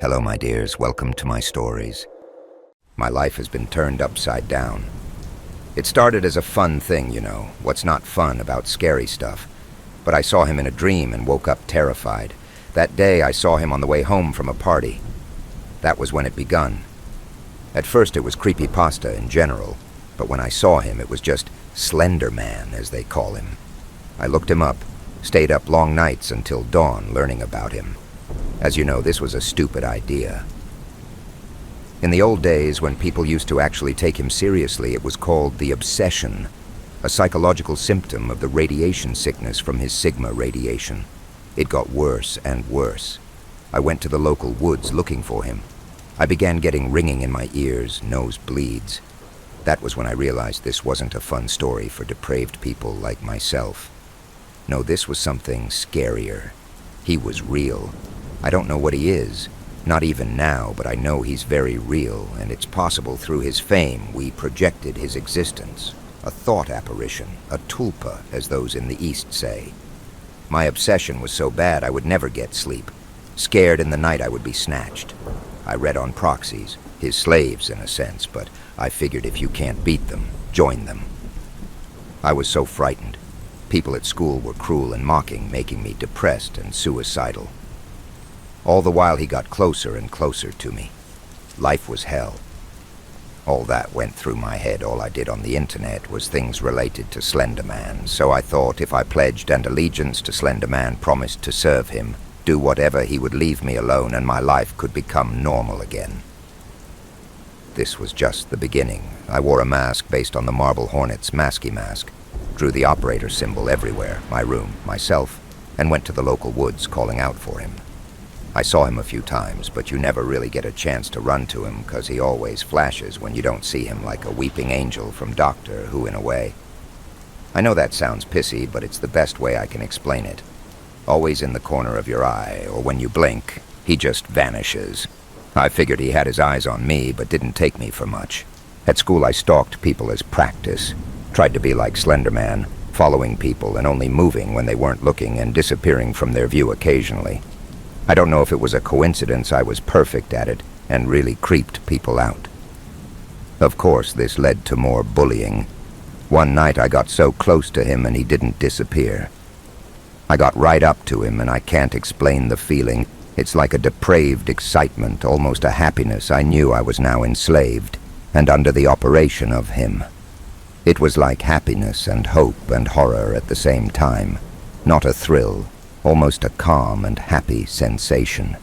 Hello, my dears. Welcome to my stories. My life has been turned upside down. It started as a fun thing, you know. What's not fun about scary stuff? But I saw him in a dream and woke up terrified. That day, I saw him on the way home from a party. That was when it begun. At first, it was creepypasta in general, but when I saw him, it was just Slender Man, as they call him. I looked him up, stayed up long nights until dawn learning about him. As you know, this was a stupid idea. In the old days, when people used to actually take him seriously, it was called the obsession, a psychological symptom of the radiation sickness from his Sigma radiation. It got worse and worse. I went to the local woods looking for him. I began getting ringing in my ears, nosebleeds. That was when I realized this wasn't a fun story for depraved people like myself. No, this was something scarier. He was real. I don't know what he is. Not even now, but I know he's very real, and it's possible through his fame we projected his existence. A thought apparition, a tulpa, as those in the East say. My obsession was so bad I would never get sleep. Scared in the night I would be snatched. I read on proxies, his slaves in a sense, but I figured if you can't beat them, join them. I was so frightened. People at school were cruel and mocking, making me depressed and suicidal. All the while he got closer and closer to me. Life was hell. All that went through my head. All I did on the internet was things related to Slender Man, so I thought if I pledged an allegiance to Slender Man, promised to serve him, do whatever, he would leave me alone and my life could become normal again. This was just the beginning. I wore a mask based on the Marble Hornet's masky mask, drew the operator symbol everywhere, my room, myself, and went to the local woods calling out for him. I saw him a few times, but you never really get a chance to run to him because he always flashes when you don't see him, like a weeping angel from Doctor Who in a way. I know that sounds pissy, but it's the best way I can explain it. Always in the corner of your eye, or when you blink, he just vanishes. I figured he had his eyes on me, but didn't take me for much. At school I stalked people as practice. Tried to be like Slender Man, following people and only moving when they weren't looking and disappearing from their view occasionally. I don't know if it was a coincidence I was perfect at it and really creeped people out. Of course, this led to more bullying. One night I got so close to him and he didn't disappear. I got right up to him and I can't explain the feeling. It's like a depraved excitement, almost a happiness. I knew I was now enslaved and under the operation of him. It was like happiness and hope and horror at the same time. Not a thrill, almost a calm and happy sensation.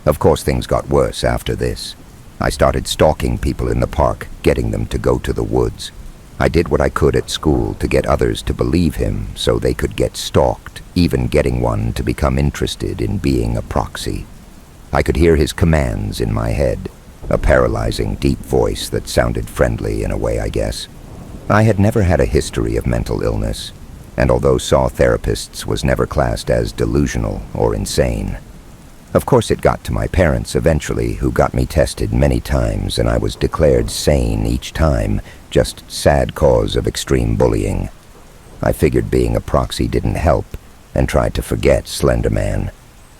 Of course, things got worse after this. I started stalking people in the park, getting them to go to the woods. I did what I could at school to get others to believe him so they could get stalked, even getting one to become interested in being a proxy. I could hear his commands in my head, a paralyzing deep voice that sounded friendly in a way, I guess. I had never had a history of mental illness, and although saw therapists, was never classed as delusional or insane. Of course it got to my parents eventually, who got me tested many times, and I was declared sane each time, just sad cause of extreme bullying. I figured being a proxy didn't help, and tried to forget Slender Man.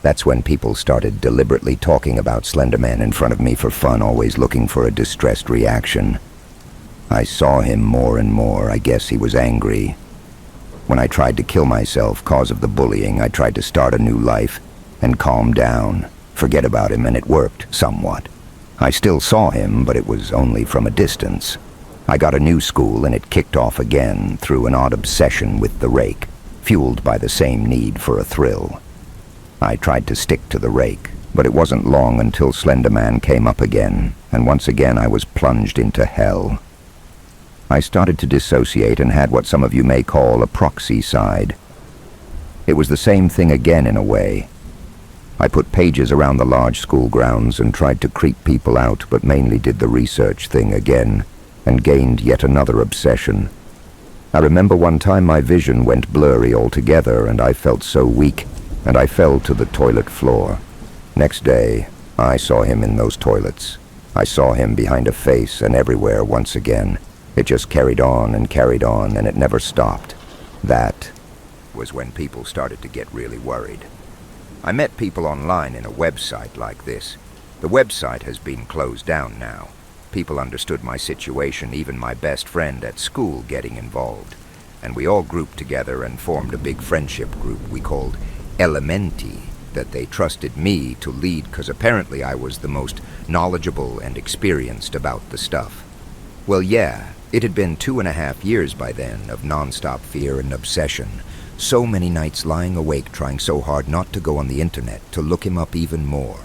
That's when people started deliberately talking about Slender Man in front of me for fun, always looking for a distressed reaction. I saw him more and more. I guess he was angry. When I tried to kill myself cause of the bullying, I tried to start a new life and calm down, forget about him, and it worked somewhat. I still saw him, but it was only from a distance. I got a new school and it kicked off again through an odd obsession with the rake, fueled by the same need for a thrill. I tried to stick to the rake, but it wasn't long until Slender Man came up again, and once again I was plunged into hell. I started to dissociate and had what some of you may call a proxy side. It was the same thing again in a way. I put pages around the large school grounds and tried to creep people out, but mainly did the research thing again, and gained yet another obsession. I remember one time my vision went blurry altogether and I felt so weak, and I fell to the toilet floor. Next day, I saw him in those toilets. I saw him behind a face and everywhere once again. It just carried on, and it never stopped. That was when people started to get really worried. I met people online in a website like this. The website has been closed down now. People understood my situation, even my best friend at school getting involved. And we all grouped together and formed a big friendship group we called Elementi, that they trusted me to lead because apparently I was the most knowledgeable and experienced about the stuff. Well, yeah, it had been 2.5 years by then of nonstop fear and obsession. So many nights lying awake trying so hard not to go on the internet to look him up even more.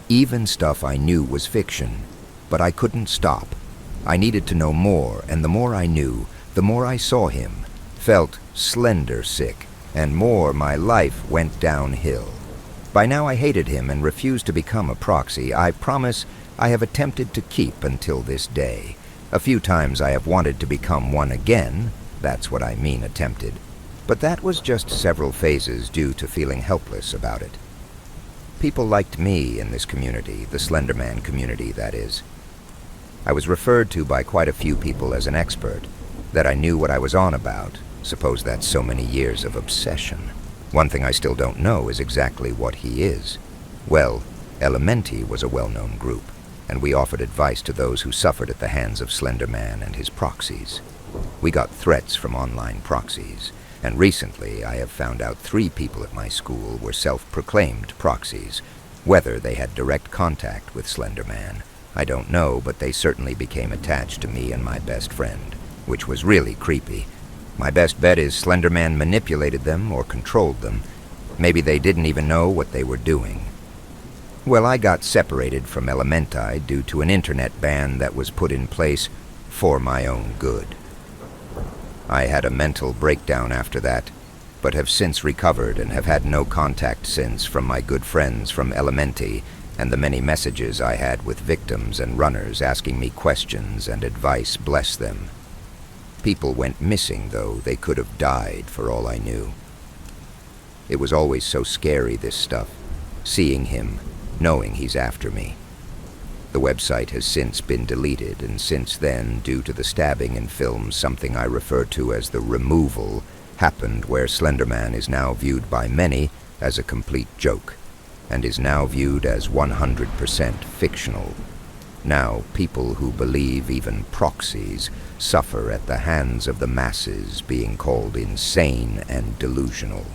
Even stuff I knew was fiction. But I couldn't stop. I needed to know more, and the more I knew, the more I saw him, felt Slender sick, and more my life went downhill. By now I hated him and refused to become a proxy. I promise I have attempted to keep until this day. A few times I have wanted to become one again. That's what I mean attempted. But that was just several phases due to feeling helpless about it. People liked me in this community, the Slender Man community, that is. I was referred to by quite a few people as an expert, that I knew what I was on about. Suppose that's so many years of obsession. One thing I still don't know is exactly what he is. Well, Elementi was a well-known group, and we offered advice to those who suffered at the hands of Slender Man and his proxies. We got threats from online proxies, and recently I have found out 3 people at my school were self-proclaimed proxies. Whether they had direct contact with Slender Man, I don't know, but they certainly became attached to me and my best friend, which was really creepy. My best bet is Slender Man manipulated them or controlled them. Maybe they didn't even know what they were doing. Well, I got separated from Elementi due to an internet ban that was put in place for my own good. I had a mental breakdown after that, but have since recovered and have had no contact since from my good friends from Elementi and the many messages I had with victims and runners asking me questions and advice, bless them. People went missing, though. They could have died for all I knew. It was always so scary, this stuff, seeing him, knowing he's after me. The website has since been deleted, and since then, due to the stabbing in films, something I refer to as the removal happened, where Slender Man is now viewed by many as a complete joke, and is now viewed as 100% fictional. Now, people who believe even proxies suffer at the hands of the masses, being called insane and delusional.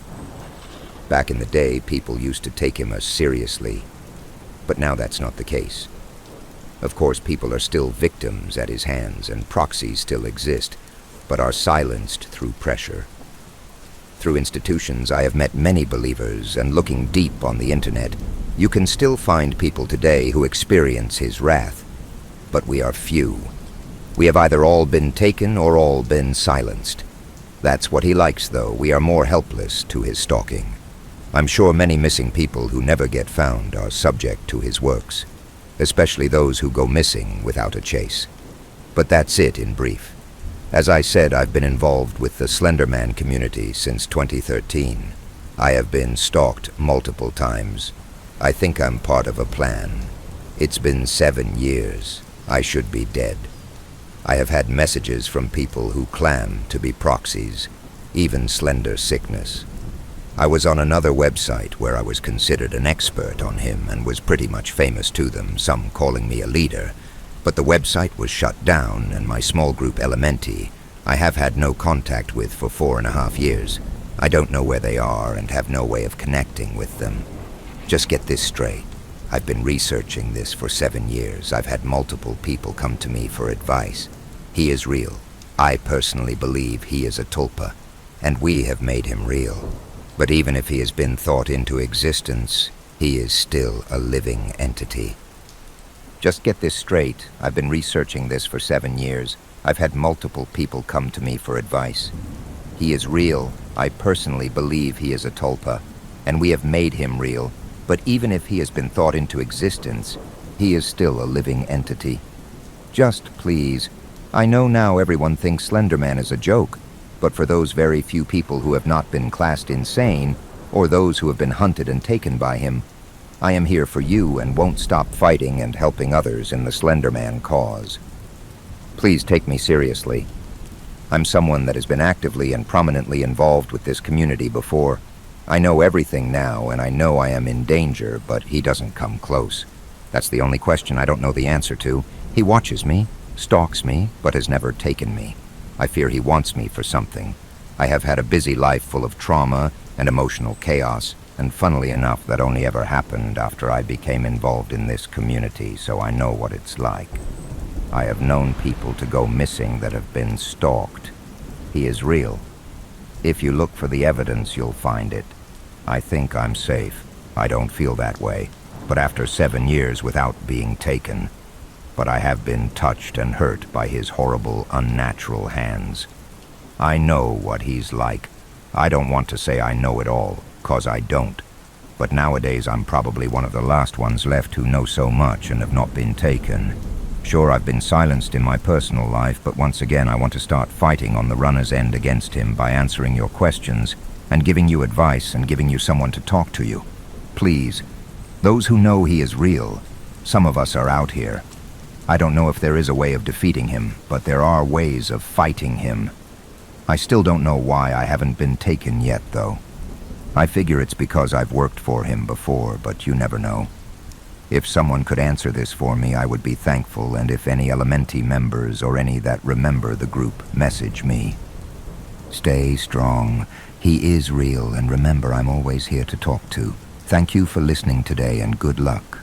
Back in the day, people used to take him as seriously, but now that's not the case. Of course, people are still victims at his hands, and proxies still exist, but are silenced through pressure. Through institutions, I have met many believers, and looking deep on the internet, you can still find people today who experience his wrath. But we are few. We have either all been taken or all been silenced. That's what he likes, though. We are more helpless to his stalking. I'm sure many missing people who never get found are subject to his works, especially those who go missing without a chase. But that's it in brief. As I said, I've been involved with the Slender Man community since 2013. I have been stalked multiple times. I think I'm part of a plan. It's been 7 years. I should be dead. I have had messages from people who claim to be proxies, even Slender Sickness. I was on another website where I was considered an expert on him and was pretty much famous to them, some calling me a leader. But the website was shut down, and my small group Elementi I have had no contact with for 4.5 years. I don't know where they are and have no way of connecting with them. Just get this straight. I've been researching this for 7 years. I've had multiple people come to me for advice. He is real. I personally believe he is a tulpa, and we have made him real. But even if he has been thought into existence, he is still a living entity. Just get this straight. I've been researching this for 7 years. I've had multiple people come to me for advice. He is real. I personally believe he is a tulpa, and we have made him real. But even if he has been thought into existence, he is still a living entity. Just please, I know now everyone thinks Slender Man is a joke, but for those very few people who have not been classed insane, or those who have been hunted and taken by him, I am here for you and won't stop fighting and helping others in the Slender Man cause. Please take me seriously. I'm someone that has been actively and prominently involved with this community before. I know everything now, and I know I am in danger, but he doesn't come close. That's the only question I don't know the answer to. He watches me, stalks me, but has never taken me. I fear he wants me for something. I have had a busy life full of trauma and emotional chaos, and funnily enough, that only ever happened after I became involved in this community, so I know what it's like. I have known people to go missing that have been stalked. He is real. If you look for the evidence, you'll find it. I think I'm safe. I don't feel that way, but after 7 years without being taken. But I have been touched and hurt by his horrible, unnatural hands. I know what he's like. I don't want to say I know it all, 'cause I don't. But nowadays I'm probably one of the last ones left who know so much and have not been taken. Sure, I've been silenced in my personal life, but once again I want to start fighting on the runner's end against him by answering your questions and giving you advice and giving you someone to talk to you. Please, those who know he is real, some of us are out here. I don't know if there is a way of defeating him, but there are ways of fighting him. I still don't know why I haven't been taken yet, though. I figure it's because I've worked for him before, but you never know. If someone could answer this for me, I would be thankful, and if any Elementi members or any that remember the group message me. Stay strong. He is real, and remember, I'm always here to talk to. Thank you for listening today, and good luck.